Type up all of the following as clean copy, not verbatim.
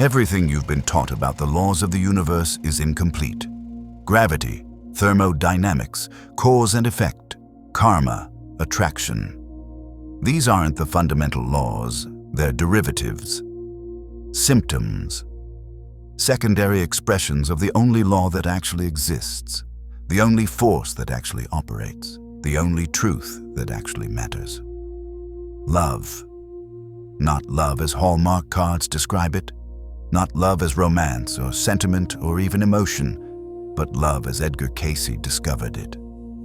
Everything you've been taught about the laws of the universe is incomplete. Gravity, thermodynamics, cause and effect, karma, attraction. These aren't the fundamental laws, they're derivatives, symptoms, secondary expressions of the only law that actually exists, the only force that actually operates, the only truth that actually matters. Love. Not love as Hallmark cards describe it, not love as romance or sentiment or even emotion, but love as Edgar Cayce discovered it.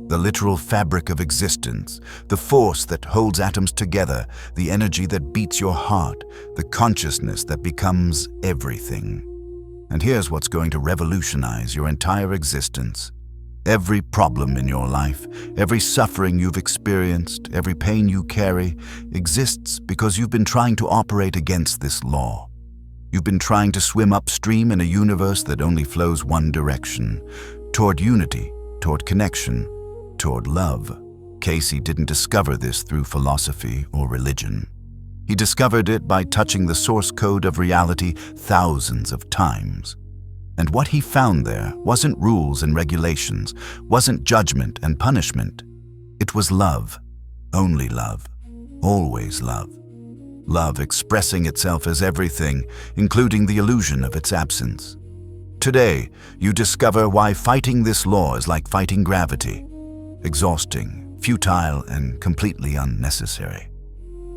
The literal fabric of existence, the force that holds atoms together, the energy that beats your heart, the consciousness that becomes everything. And here's what's going to revolutionize your entire existence. Every problem in your life, every suffering you've experienced, every pain you carry, exists because you've been trying to operate against this law. You've been trying to swim upstream in a universe that only flows one direction, toward unity, toward connection, toward love. Cayce didn't discover this through philosophy or religion. He discovered it by touching the source code of reality thousands of times. And what he found there wasn't rules and regulations, wasn't judgment and punishment. It was love, only love, always love. Love expressing itself as everything, including the illusion of its absence. Today, you discover why fighting this law is like fighting gravity. Exhausting, futile, and completely unnecessary.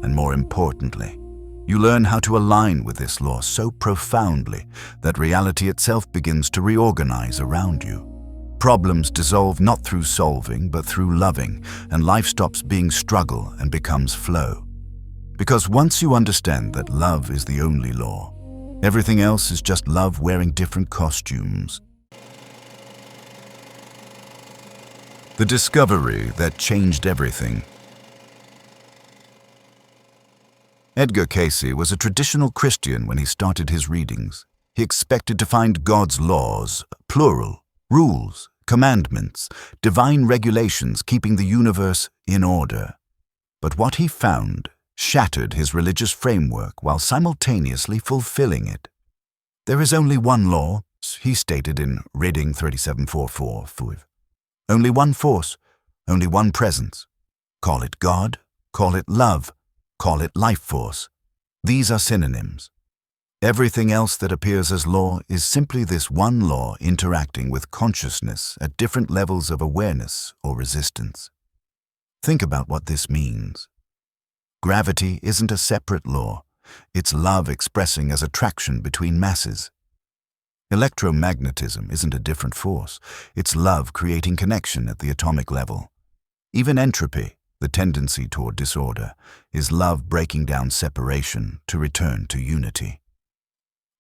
And more importantly, you learn how to align with this law so profoundly that reality itself begins to reorganize around you. Problems dissolve not through solving, but through loving, and life stops being struggle and becomes flow. Because once you understand that love is the only law, everything else is just love wearing different costumes. The discovery that changed everything. Edgar Cayce was a traditional Christian when he started his readings. He expected to find God's laws, plural, rules, commandments, divine regulations keeping the universe in order. But what he found shattered his religious framework while simultaneously fulfilling it. There is only one law, he stated in Reading 37:4-5. Only one force, only one presence. Call it God, call it love, call it life force. These are synonyms. Everything else that appears as law is simply this one law interacting with consciousness at different levels of awareness or resistance. Think about what this means. Gravity isn't a separate law. It's love expressing as attraction between masses. Electromagnetism isn't a different force. It's love creating connection at the atomic level. Even entropy, the tendency toward disorder, is love breaking down separation to return to unity.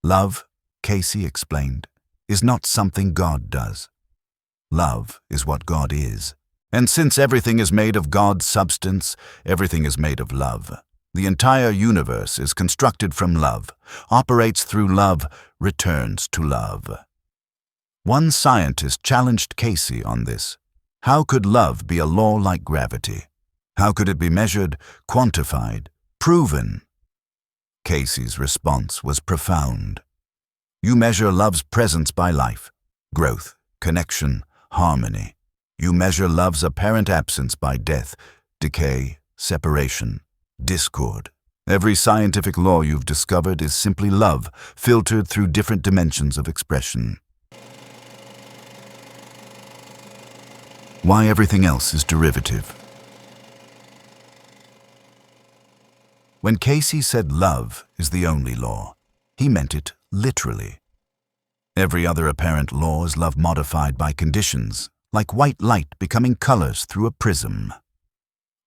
Love, Cayce explained, is not something God does. Love is what God is. And since everything is made of God's substance, everything is made of love. The entire universe is constructed from love, operates through love, returns to love. One scientist challenged Cayce on this. How could love be a law like gravity? How could it be measured, quantified, proven? Cayce's response was profound. You measure love's presence by life, growth, connection, harmony. You measure love's apparent absence by death, decay, separation, discord. Every scientific law you've discovered is simply love, filtered through different dimensions of expression. Why everything else is derivative. When Cayce said love is the only law, he meant it literally. Every other apparent law is love modified by conditions, like white light becoming colors through a prism.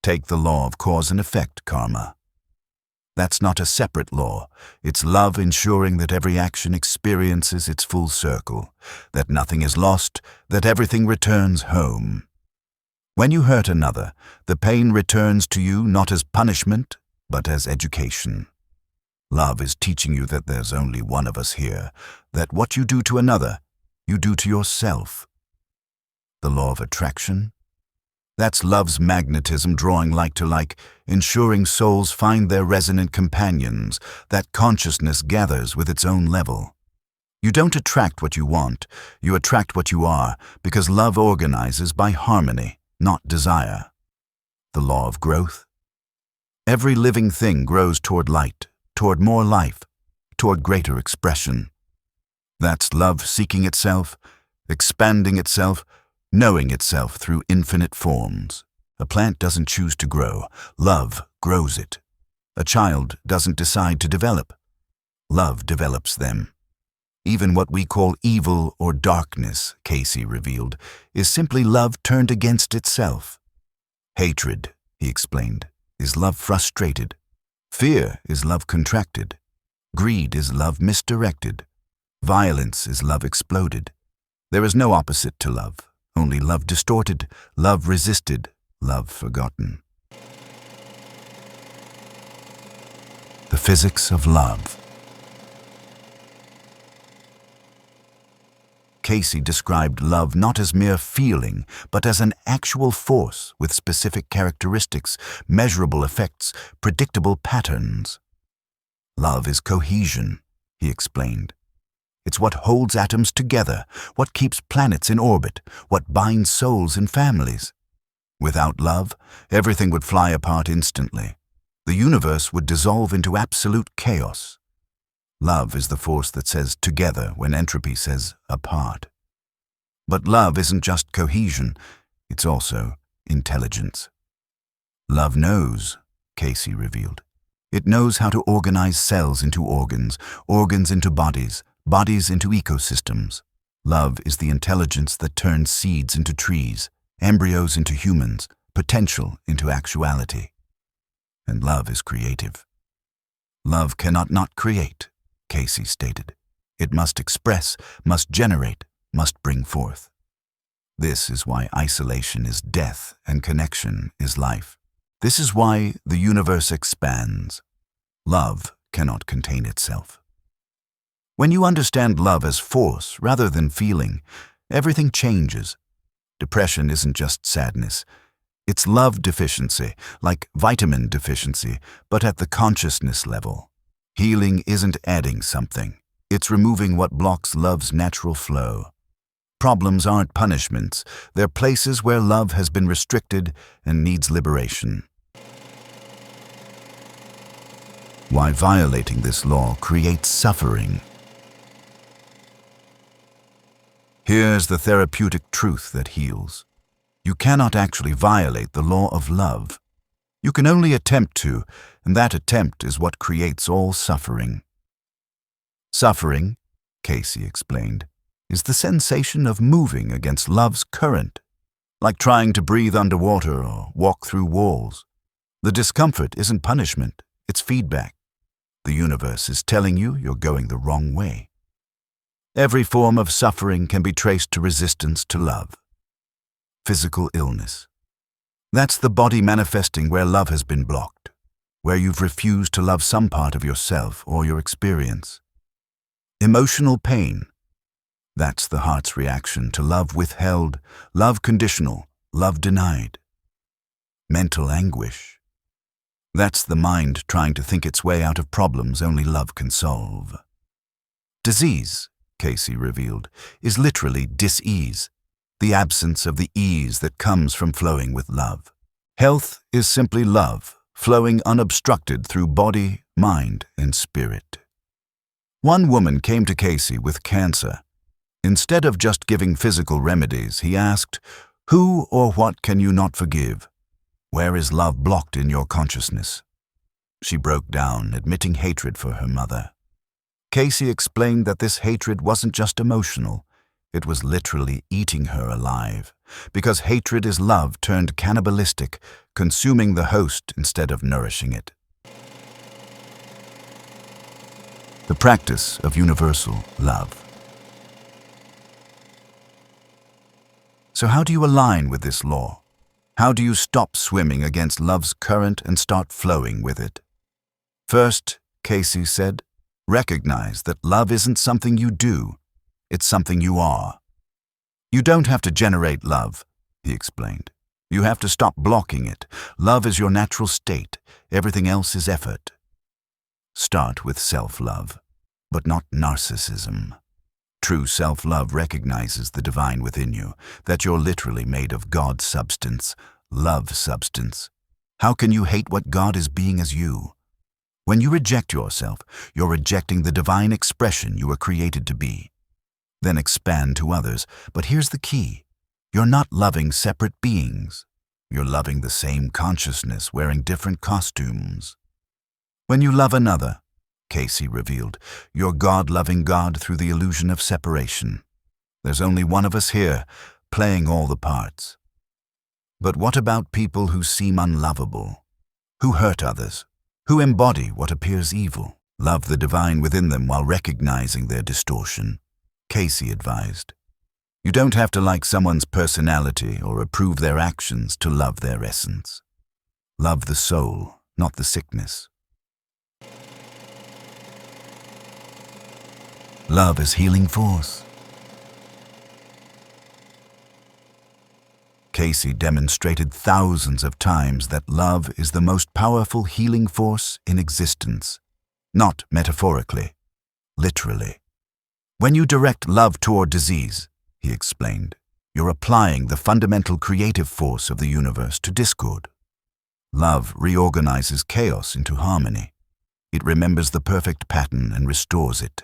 Take the law of cause and effect, karma. That's not a separate law. It's love ensuring that every action experiences its full circle, that nothing is lost, that everything returns home. When you hurt another, the pain returns to you not as punishment, but as education. Love is teaching you that there's only one of us here, that what you do to another, you do to yourself. The law of attraction. That's love's magnetism drawing like to like, ensuring souls find their resonant companions, that consciousness gathers with its own level. You don't attract what you want, you attract what you are, because love organizes by harmony, not desire. The law of growth. Every living thing grows toward light, toward more life, toward greater expression. That's love seeking itself, expanding itself, knowing itself through infinite forms. A plant doesn't choose to grow, love grows it. A child doesn't decide to develop, love develops them. Even what we call evil or darkness, Cayce revealed, is simply love turned against itself. Hatred, he explained, is love frustrated. Fear is love contracted. Greed is love misdirected. Violence is love exploded. There is no opposite to love, only love distorted, love resisted, love forgotten. The physics of love. Cayce described love not as mere feeling, but as an actual force with specific characteristics, measurable effects, predictable patterns. Love is cohesion, he explained. It's what holds atoms together, what keeps planets in orbit, what binds souls in families. Without love, everything would fly apart instantly. The universe would dissolve into absolute chaos. Love is the force that says together when entropy says apart. But love isn't just cohesion, it's also intelligence. Love knows, Cayce revealed. It knows how to organize cells into organs, organs into bodies, bodies into ecosystems. Love is the intelligence that turns seeds into trees, embryos into humans, potential into actuality. And love is creative. Love cannot not create, Cayce stated. It must express, must generate, must bring forth. This is why isolation is death and connection is life. This is why the universe expands. Love cannot contain itself. When you understand love as force rather than feeling, everything changes. Depression isn't just sadness. It's love deficiency, like vitamin deficiency, but at the consciousness level. Healing isn't adding something. It's removing what blocks love's natural flow. Problems aren't punishments. They're places where love has been restricted and needs liberation. Why violating this law creates suffering. Here's the therapeutic truth that heals. You cannot actually violate the law of love. You can only attempt to, and that attempt is what creates all suffering. Suffering, Cayce explained, is the sensation of moving against love's current, like trying to breathe underwater or walk through walls. The discomfort isn't punishment, it's feedback. The universe is telling you you're going the wrong way. Every form of suffering can be traced to resistance to love. Physical illness. That's the body manifesting where love has been blocked, where you've refused to love some part of yourself or your experience. Emotional pain. That's the heart's reaction to love withheld, love conditional, love denied. Mental anguish. That's the mind trying to think its way out of problems only love can solve. Disease, Cayce revealed, is literally dis-ease, the absence of the ease that comes from flowing with love. Health is simply love, flowing unobstructed through body, mind, and spirit. One woman came to Cayce with cancer. Instead of just giving physical remedies, he asked, "Who or what can you not forgive? Where is love blocked in your consciousness?" She broke down, admitting hatred for her mother. Cayce explained that this hatred wasn't just emotional. It was literally eating her alive, because hatred is love turned cannibalistic, consuming the host instead of nourishing it. The practice of universal love. So how do you align with this law? How do you stop swimming against love's current and start flowing with it? First, Cayce said, recognize that love isn't something you do, it's something you are. You don't have to generate love, he explained. You have to stop blocking it. Love is your natural state. Everything else is effort. Start with self-love, but not narcissism. True self-love recognizes the divine within you, that you're literally made of God's substance, love substance. How can you hate what God is being as you? When you reject yourself, you're rejecting the divine expression you were created to be. Then expand to others, but here's the key. You're not loving separate beings. You're loving the same consciousness wearing different costumes. When you love another, Cayce revealed, you're God-loving God through the illusion of separation. There's only one of us here, playing all the parts. But what about people who seem unlovable? Who hurt others? Who embody what appears evil? Love the divine within them while recognizing their distortion. Cayce advised. You don't have to like someone's personality or approve their actions to love their essence. Love the soul, not the sickness. Love is healing force. Cayce demonstrated thousands of times that love is the most powerful healing force in existence. Not metaphorically, literally. When you direct love toward disease, he explained, you're applying the fundamental creative force of the universe to discord. Love reorganizes chaos into harmony. It remembers the perfect pattern and restores it.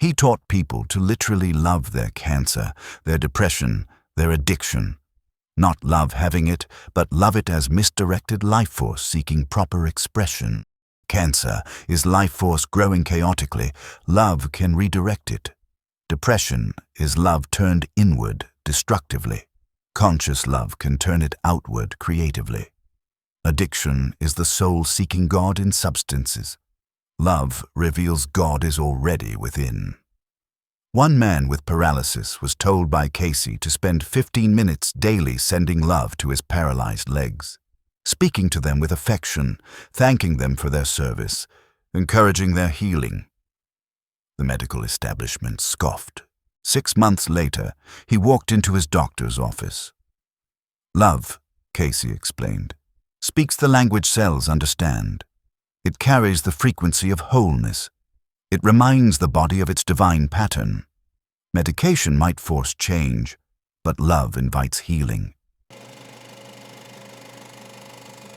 He taught people to literally love their cancer, their depression, their addiction. Not love having it, but love it as misdirected life force seeking proper expression. Cancer is life force growing chaotically. Love can redirect it. Depression is love turned inward destructively. Conscious love can turn it outward creatively. Addiction is the soul seeking God in substances. Love reveals God is already within. One man with paralysis was told by Cayce to spend 15 minutes daily sending love to his paralyzed legs, speaking to them with affection, thanking them for their service, encouraging their healing. The medical establishment scoffed. 6 months later, he walked into his doctor's office. Love, Cayce explained, speaks the language cells understand. It carries the frequency of wholeness. It reminds the body of its divine pattern. Medication might force change, but love invites healing.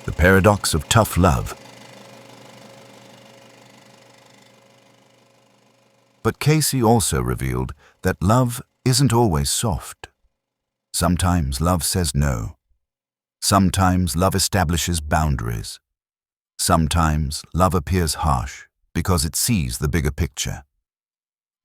The paradox of tough love. But Cayce also revealed that love isn't always soft. Sometimes love says no. Sometimes love establishes boundaries. Sometimes love appears harsh because it sees the bigger picture.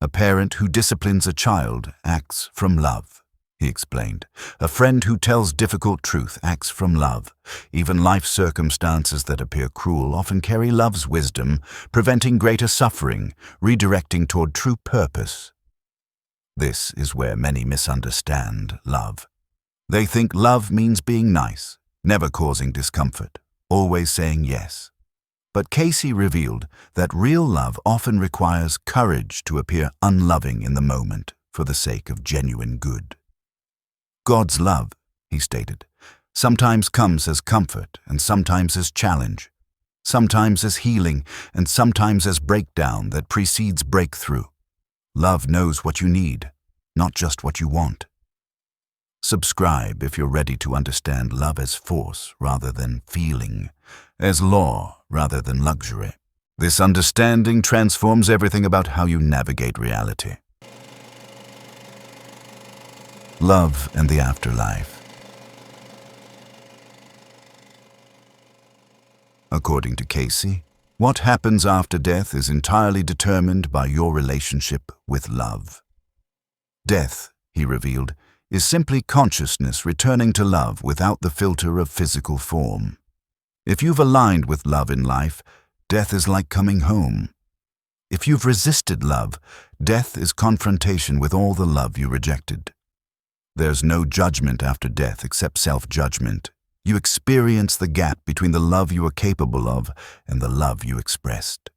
A parent who disciplines a child acts from love, he explained. A friend who tells difficult truth acts from love. Even life circumstances that appear cruel often carry love's wisdom, preventing greater suffering, redirecting toward true purpose. This is where many misunderstand love. They think love means being nice, never causing discomfort, always saying yes. But Cayce revealed that real love often requires courage to appear unloving in the moment for the sake of genuine good. God's love, he stated, sometimes comes as comfort and sometimes as challenge, sometimes as healing and sometimes as breakdown that precedes breakthrough. Love knows what you need, not just what you want. Subscribe if you're ready to understand love as force rather than feeling, as law rather than luxury. This understanding transforms everything about how you navigate reality. Love and the afterlife. According to Cayce, what happens after death is entirely determined by your relationship with love. Death, he revealed, is simply consciousness returning to love without the filter of physical form. If you've aligned with love in life, death is like coming home. If you've resisted love, death is confrontation with all the love you rejected. There's no judgment after death except self-judgment. You experience the gap between the love you are capable of and the love you expressed.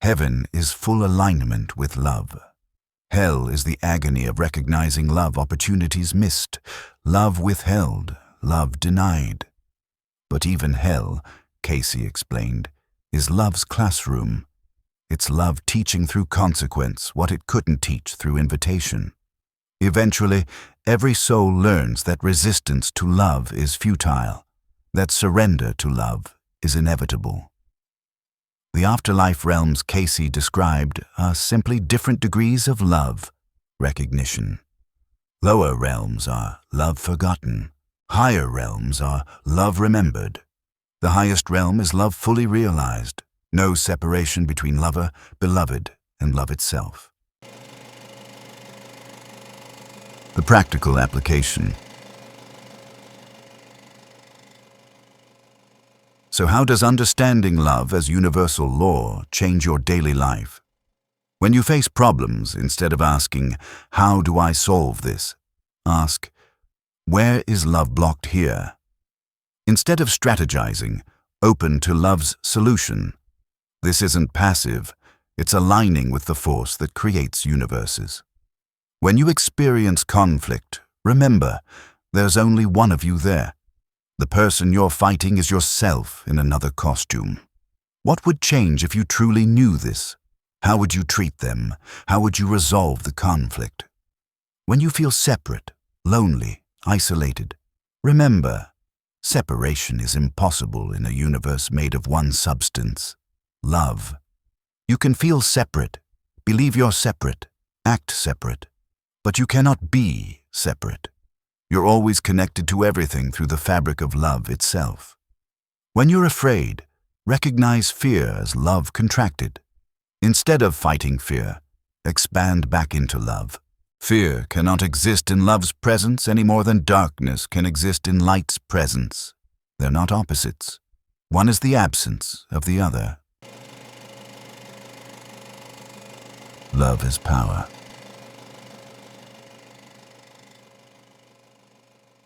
Heaven is full alignment with love. Hell is the agony of recognizing love opportunities missed, love withheld, love denied. But even hell, Cayce explained, is love's classroom. It's love teaching through consequence what it couldn't teach through invitation. Eventually, every soul learns that resistance to love is futile, that surrender to love is inevitable. The afterlife realms Cayce described are simply different degrees of love recognition. Lower realms are love forgotten. Higher realms are love remembered. The highest realm is love fully realized. No separation between lover, beloved, and love itself. The practical application. So how does understanding love as universal law change your daily life? When you face problems, instead of asking, "How do I solve this?" ask, "Where is love blocked here?" Instead of strategizing, open to love's solution. This isn't passive, it's aligning with the force that creates universes. When you experience conflict, remember, there's only one of you there. The person you're fighting is yourself in another costume. What would change if you truly knew this? How would you treat them? How would you resolve the conflict? When you feel separate, lonely, isolated, remember, separation is impossible in a universe made of one substance, love. You can feel separate, believe you're separate, act separate, but you cannot be separate. You're always connected to everything through the fabric of love itself. When you're afraid, recognize fear as love contracted. Instead of fighting fear, expand back into love. Fear cannot exist in love's presence any more than darkness can exist in light's presence. They're not opposites. One is the absence of the other. Love is power.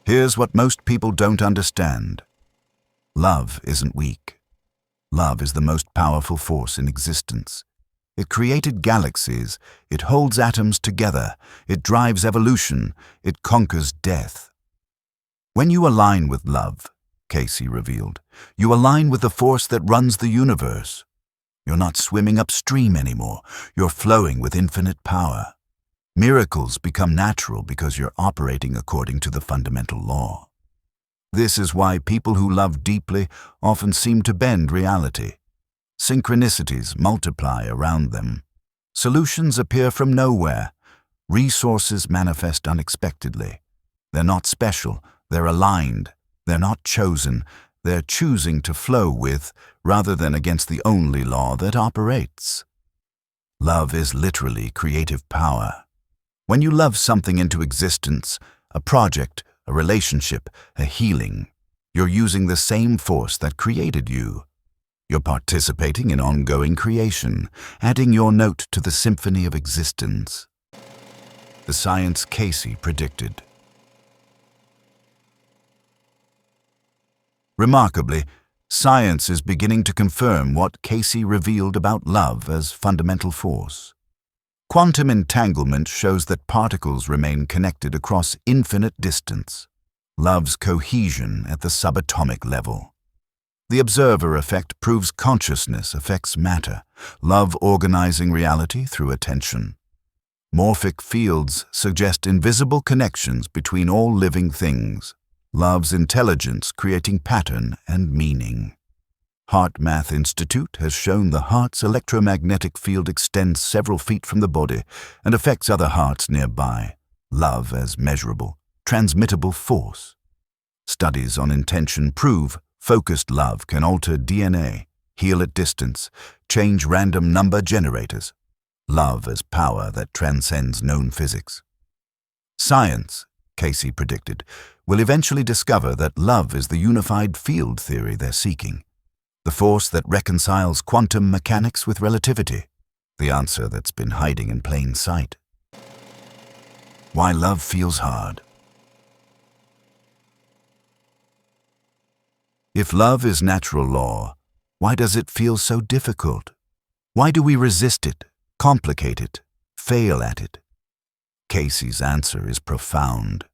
Here's what most people don't understand. Love isn't weak. Love is the most powerful force in existence. It created galaxies, it holds atoms together, it drives evolution, it conquers death. When you align with love, Cayce revealed, you align with the force that runs the universe. You're not swimming upstream anymore, you're flowing with infinite power. Miracles become natural because you're operating according to the fundamental law. This is why people who love deeply often seem to bend reality. Synchronicities multiply around them. Solutions appear from nowhere. Resources manifest unexpectedly. They're not special, they're aligned. They're not chosen, they're choosing to flow with, rather than against the only law that operates. Love is literally creative power. When you love something into existence, a project, a relationship, a healing, you're using the same force that created you. You're participating in ongoing creation, adding your note to the symphony of existence. The science Cayce predicted. Remarkably, science is beginning to confirm what Cayce revealed about love as fundamental force. Quantum entanglement shows that particles remain connected across infinite distance. Love's cohesion at the subatomic level. The observer effect proves consciousness affects matter, love organizing reality through attention. Morphic fields suggest invisible connections between all living things, love's intelligence creating pattern and meaning. HeartMath Institute has shown the heart's electromagnetic field extends several feet from the body and affects other hearts nearby, love as measurable, transmittable force. Studies on intention prove focused love can alter DNA, heal at distance, change random number generators. Love as power that transcends known physics. Science, Cayce predicted, will eventually discover that love is the unified field theory they're seeking. The force that reconciles quantum mechanics with relativity. The answer that's been hiding in plain sight. Why love feels hard. If love is natural law, why does it feel so difficult? Why do we resist it, complicate it, fail at it? Cayce's answer is profound.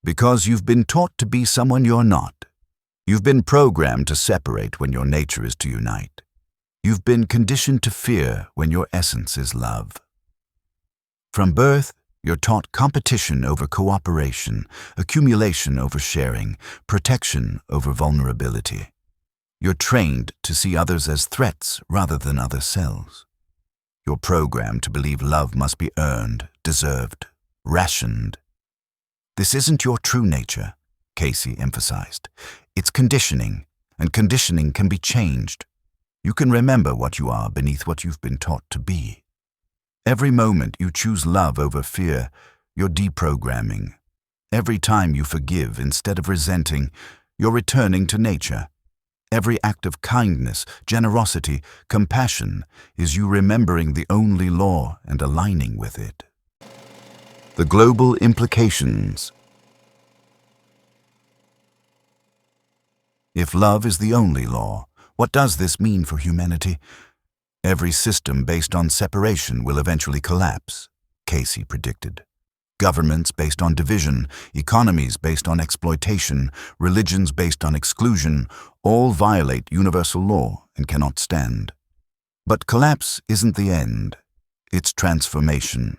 Because you've been taught to be someone you're not. You've been programmed to separate when your nature is to unite. You've been conditioned to fear when your essence is love. From birth, you're taught competition over cooperation, accumulation over sharing, protection over vulnerability. You're trained to see others as threats rather than other selves. You're programmed to believe love must be earned, deserved, rationed. This isn't your true nature, Cayce emphasized. It's conditioning, and conditioning can be changed. You can remember what you are beneath what you've been taught to be. Every moment you choose love over fear, you're deprogramming. Every time you forgive instead of resenting, you're returning to nature. Every act of kindness, generosity, compassion is you remembering the only law and aligning with it. The global implications. If love is the only law, what does this mean for humanity? Every system based on separation will eventually collapse, Cayce predicted. Governments based on division, economies based on exploitation, religions based on exclusion, all violate universal law and cannot stand. But collapse isn't the end, it's transformation.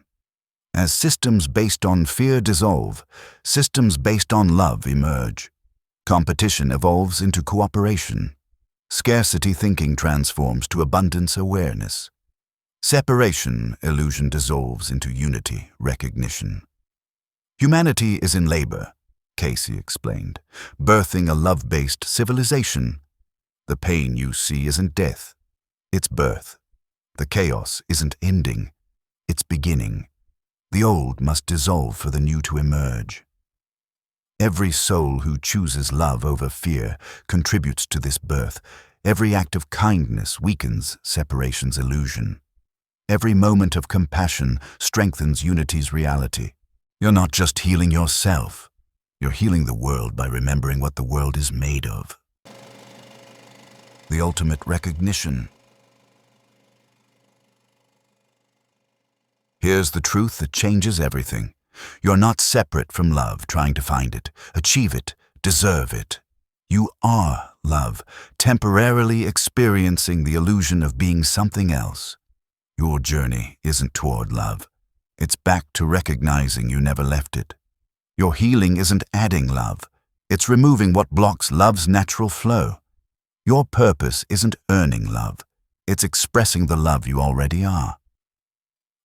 As systems based on fear dissolve, systems based on love emerge. Competition evolves into cooperation. Scarcity thinking transforms to abundance awareness. Separation illusion dissolves into unity recognition. Humanity is in labor, Cayce explained, birthing a love-based civilization. The pain you see isn't death, it's birth. The chaos isn't ending, it's beginning. The old must dissolve for the new to emerge. Every soul who chooses love over fear contributes to this birth. Every act of kindness weakens separation's illusion. Every moment of compassion strengthens unity's reality. You're not just healing yourself, you're healing the world by remembering what the world is made of. The ultimate recognition. Here's the truth that changes everything. You're not separate from love, trying to find it, achieve it, deserve it. You are love, temporarily experiencing the illusion of being something else. Your journey isn't toward love. It's back to recognizing you never left it. Your healing isn't adding love. It's removing what blocks love's natural flow. Your purpose isn't earning love. It's expressing the love you already are.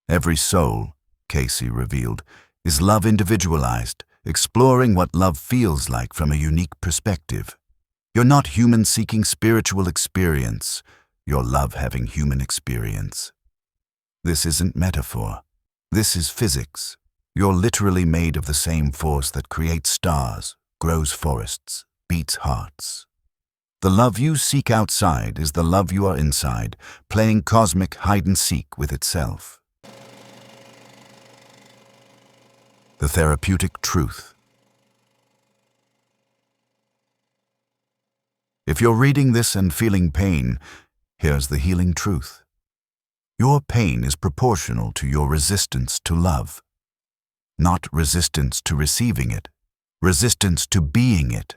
Every soul, Cayce revealed, is love individualized, exploring what love feels like from a unique perspective. You're not human seeking spiritual experience, you're love having human experience. This isn't metaphor, this is physics. You're literally made of the same force that creates stars, grows forests, beats hearts. The love you seek outside is the love you are inside, playing cosmic hide-and-seek with itself. The therapeutic truth. If you're reading this and feeling pain, here's the healing truth. Your pain is proportional to your resistance to love. Not resistance to receiving it, resistance to being it.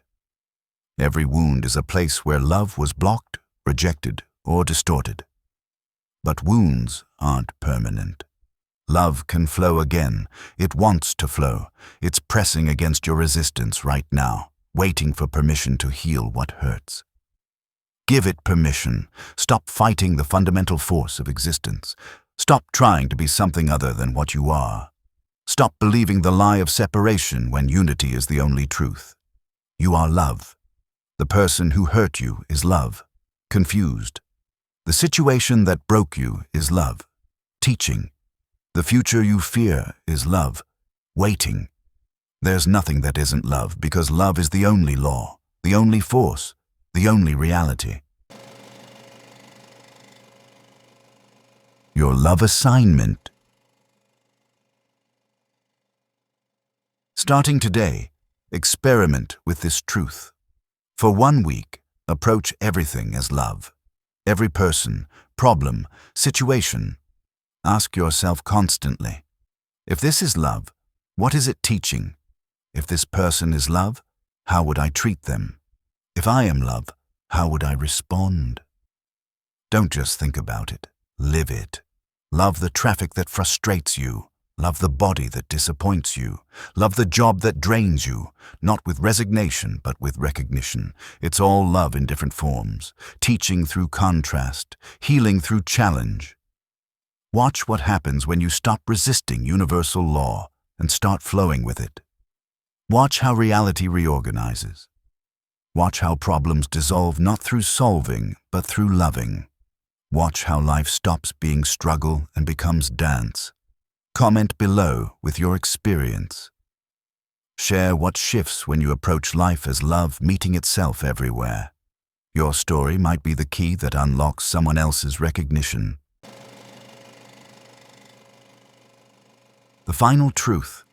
Every wound is a place where love was blocked, rejected, or distorted. But wounds aren't permanent. Love can flow again. It wants to flow. It's pressing against your resistance right now, waiting for permission to heal what hurts. Give it permission. Stop fighting the fundamental force of existence. Stop trying to be something other than what you are. Stop believing the lie of separation when unity is the only truth. You are love. The person who hurt you is love, confused. The situation that broke you is love, teaching. The future you fear is love, waiting. There's nothing that isn't love because love is the only law, the only force, the only reality. Your love assignment. Starting today, experiment with this truth. For 1 week, approach everything as love. Every person, problem, situation. Ask yourself constantly, if this is love, what is it teaching? If this person is love, how would I treat them? If I am love, how would I respond? Don't just think about it, live it. Love the traffic that frustrates you. Love the body that disappoints you. Love the job that drains you, not with resignation, but with recognition. It's all love in different forms, teaching through contrast, healing through challenge. Watch what happens when you stop resisting universal law and start flowing with it. Watch how reality reorganizes. Watch how problems dissolve not through solving, but through loving. Watch how life stops being struggle and becomes dance. Comment below with your experience. Share what shifts when you approach life as love meeting itself everywhere. Your story might be the key that unlocks someone else's recognition. The final truth.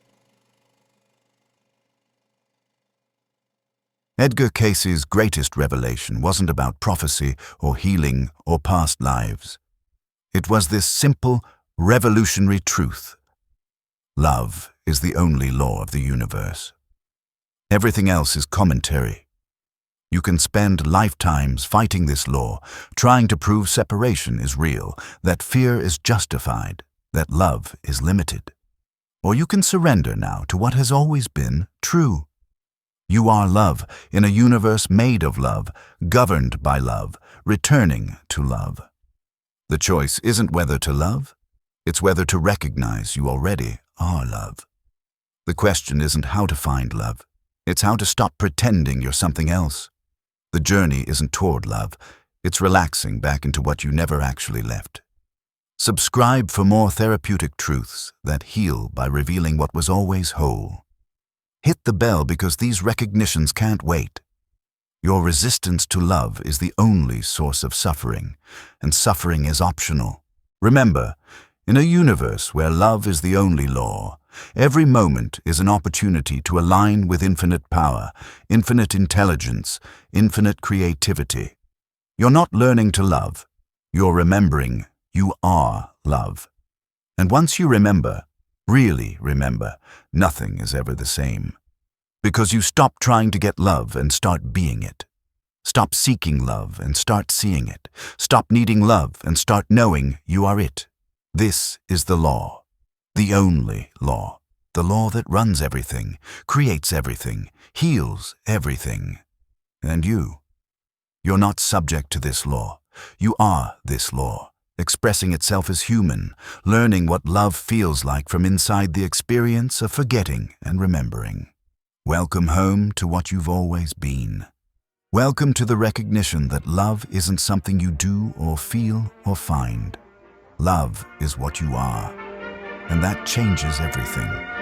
Edgar Cayce's greatest revelation wasn't about prophecy or healing or past lives. It was this simple, revolutionary truth. Love is the only law of the universe. Everything else is commentary. You can spend lifetimes fighting this law, trying to prove separation is real, that fear is justified, that love is limited. Or you can surrender now to what has always been true. You are love in a universe made of love, governed by love, returning to love. The choice isn't whether to love, it's whether to recognize you already are love. The question isn't how to find love, it's how to stop pretending you're something else. The journey isn't toward love, it's relaxing back into what you never actually left. Subscribe for more therapeutic truths that heal by revealing what was always whole. Hit the bell because these recognitions can't wait. Your resistance to love is the only source of suffering, and suffering is optional. Remember, in a universe where love is the only law, every moment is an opportunity to align with infinite power, infinite intelligence, infinite creativity. You're not learning to love, you're remembering you are love. And once you remember, really remember, nothing is ever the same. Because you stop trying to get love and start being it. Stop seeking love and start seeing it. Stop needing love and start knowing you are it. This is the law, the only law, the law that runs everything, creates everything, heals everything. And you're not subject to this law. You are this law, expressing itself as human, learning what love feels like from inside the experience of forgetting and remembering. Welcome home to what you've always been. Welcome to the recognition that love isn't something you do or feel or find. Love is what you are, and that changes everything.